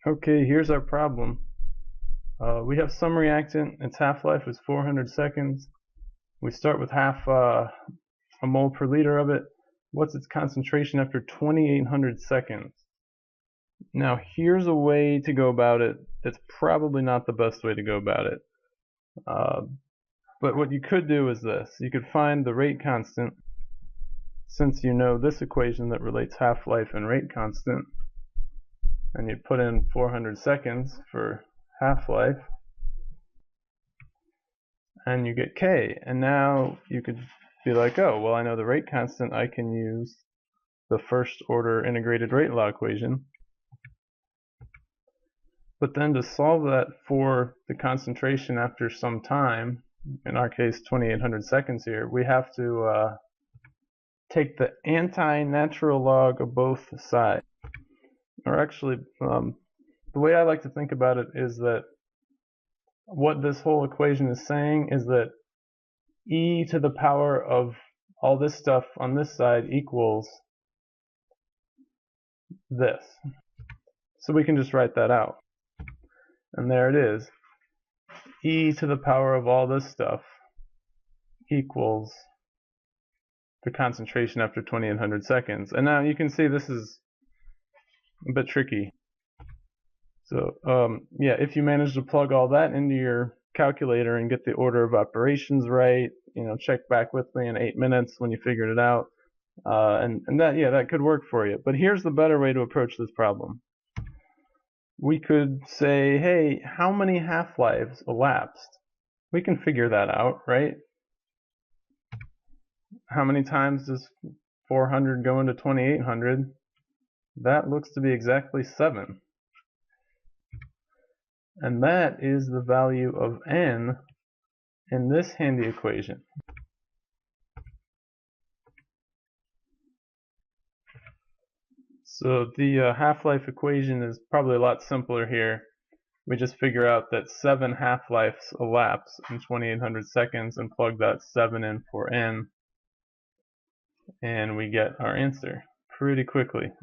Okay, here's our problem. We have some reactant. Its half-life is 400 seconds. We start with half a mole per liter of it. What's its concentration after 2800 seconds? Now, here's a way to go about it. It's probably not the best way to go about it. But what you could do is this. You could find the rate constant, since you know this equation that relates half-life and rate constant, and you put in 400 seconds for half-life, and you get K. And now you could be like, oh, well, I know the rate constant. I can use the first order integrated rate law equation. But then to solve that for the concentration after some time, in our case 2800 seconds here, we have to take the anti-natural log of both sides. Or actually, the way I like to think about it is that what this whole equation is saying is that e to the power of all this stuff on this side equals this. So we can just write that out. And there it is. E to the power of all this stuff equals the concentration after 2800 seconds. And now you can see this is a bit tricky. So yeah, if you manage to plug all that into your calculator and get the order of operations right, check back with me in 8 minutes when you figured it out, and that could work for you. But here's the better way to approach this problem. We could say, hey, how many half-lives elapsed? We can figure that out, right? How many times does 400 go into 2800? That looks to be exactly 7. And that is the value of n in this handy equation. So the half-life equation is probably a lot simpler here. We just figure out that 7 half-lives elapse in 2800 seconds and plug that 7 in for n, and we get our answer pretty quickly.